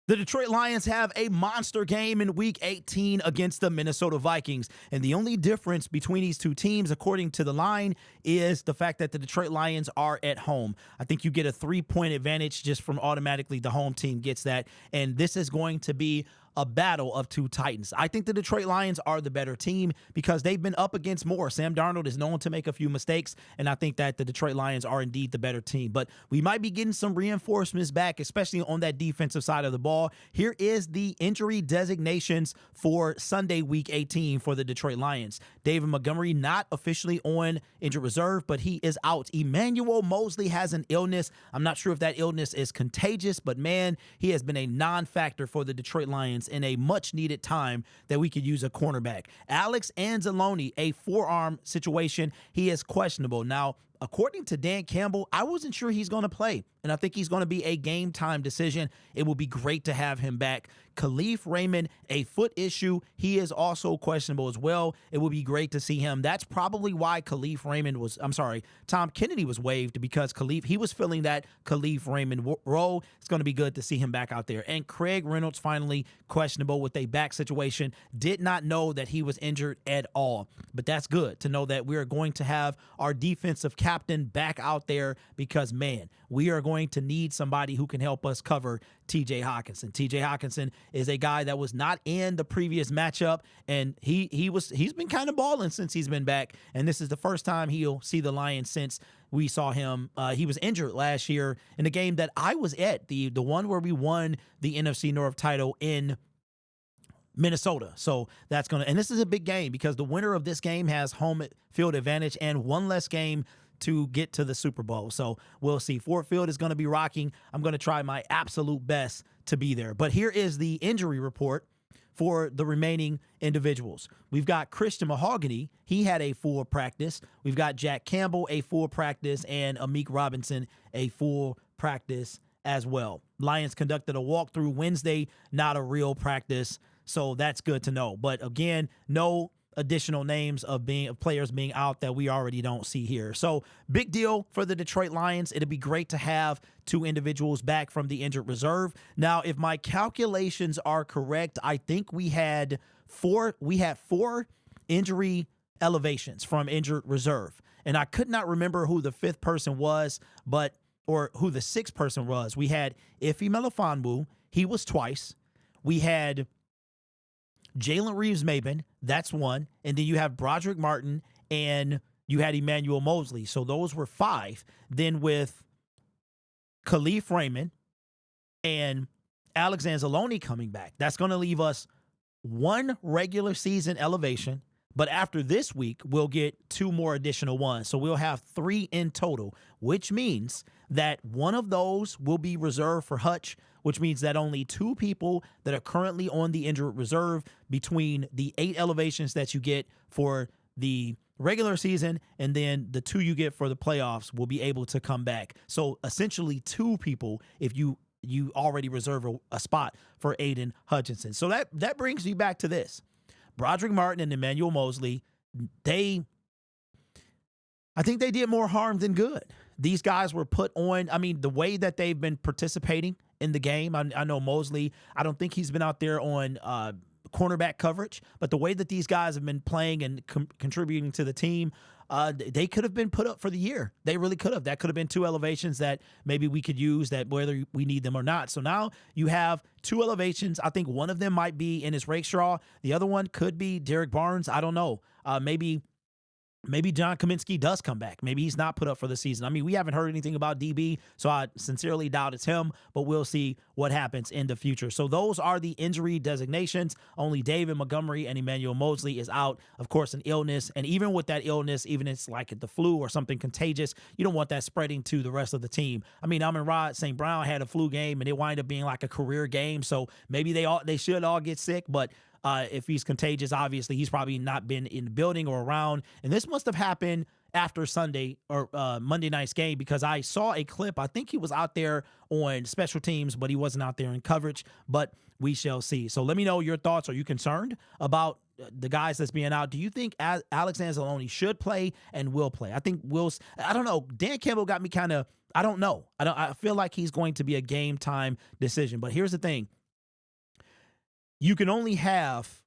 The Detroit Lions have a monster game in Week 18 against the Minnesota Vikings. And the only difference between these two teams, according to the line, is the fact that the Detroit Lions are at home. I think you get a 3-point advantage just from automatically the home team gets that. And this is going to be a battle of two titans. I think the Detroit Lions are the better team because they've been up against more. Sam Darnold is known to make a few mistakes, and I think that the Detroit Lions are indeed the better team. But we might be getting some reinforcements back, especially on that defensive side of the ball. Here is the injury designations for Sunday, Week 18 for the Detroit Lions. David Montgomery not officially on injured reserve, but he is out. Emmanuel Moseley has an illness. I'm not sure if that illness is contagious, but man, he has been a non-factor for the Detroit Lions in a much-needed time that we could use a cornerback. Alex Anzalone, a forearm situation. He is questionable. Now, according to Dan Campbell, I wasn't sure he's going to play, and I think he's going to be a game-time decision. It will be great to have him back. Khalif Raymond, a foot issue. He is also questionable as well. It would be great to see him. That's probably why Tom Kennedy was waived, because he was filling that Khalif Raymond role. It's going to be good to see him back out there. And Craig Reynolds, finally questionable with a back situation. Did not know that he was injured at all, but that's good to know that we are going to have our defensive captain back out there because, man, we are going to need somebody who can help us cover TJ Hawkinson. TJ Hawkinson is a guy that was not in the previous matchup, and he's been kind of balling since he's been back, and this is the first time he'll see the Lions since we saw him. He was injured last year in the game that I was at, the one where we won the NFC North title in Minnesota. So that's and this is a big game because the winner of this game has home field advantage and one less game to get to the Super Bowl. So we'll see. Ford Field is going to be rocking. I'm going to try my absolute best to be there. But here is the injury report for the remaining individuals. We've got Christian Mahogany. He had a full practice. We've got Jack Campbell, a full practice, and Amik Robinson, a full practice as well. Lions conducted a walkthrough Wednesday, not a real practice. So that's good to know. But again, no additional names of players being out that we already don't see here. So big deal for the Detroit Lions. It'd be great to have two individuals back from the injured reserve. Now, if my calculations are correct, I think we had four injury elevations from injured reserve. And I could not remember who the fifth person was, or who the sixth person was. We had Ife Melifonwu. He was twice. We had Jalen Reeves-Maybin, that's one. And then you have Broderick Martin and you had Emmanuel Moseley. So those were 5. Then with Khalif Raymond and Alex Anzalone coming back, that's going to leave us 1 regular season elevation. But after this week, we'll get 2 more additional ones. So we'll have 3 in total, which means that one of those will be reserved for Hutch, which means that only 2 people that are currently on the injured reserve between the 8 elevations that you get for the regular season and then the 2 you get for the playoffs will be able to come back. So essentially 2 people if you already reserve a spot for Aiden Hutchinson. So that brings you back to this. Broderick Martin and Emmanuel Moseley, I think they did more harm than good. These guys were put on, the way that they've been participating in the game. I know Moseley, I don't think he's been out there on cornerback coverage, but the way that these guys have been playing and contributing to the team, they could have been put up for the year. They really could have. That could have been 2 elevations that maybe we could use, that whether we need them or not. So now you have 2 elevations. I think one of them might be in his Rakestraw. The other one could be Derek Barnes. I don't know. Maybe John Kaminsky does come back. Maybe he's not put up for the season. We haven't heard anything about DB, so I sincerely doubt it's him, but we'll see what happens in the future. So those are the injury designations. Only David Montgomery and Emmanuel Moseley is out, of course, an illness. And even with that illness, even if it's like the flu or something contagious, you don't want that spreading to the rest of the team. Amon-Ra St. Brown had a flu game, and it wound up being like a career game, so maybe they should all get sick, but if he's contagious, obviously he's probably not been in the building or around. And this must have happened after Sunday or Monday night's game because I saw a clip. I think he was out there on special teams, but he wasn't out there in coverage. But we shall see. So let me know your thoughts. Are you concerned about the guys that's being out? Do you think Alex Anzalone should play and will play? I think I don't know. Dan Campbell got me kind of, I don't know. I feel like he's going to be a game time decision. But here's the thing. you can only have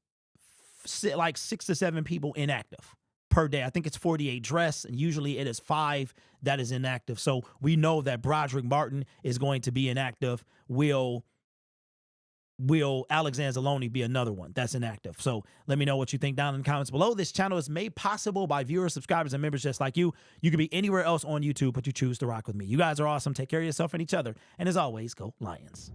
like 6 to 7 people inactive per day. I think it's 48 dress, and usually it is 5 that is inactive. So we know that Broderick Martin is going to be inactive. Will Alexander Zaloni be another one that's inactive? So let me know what you think down in the comments below. This channel is made possible by viewers, subscribers, and members just like you. You can be anywhere else on YouTube, but you choose to rock with me. You guys are awesome. Take care of yourself and each other. And as always, go Lions.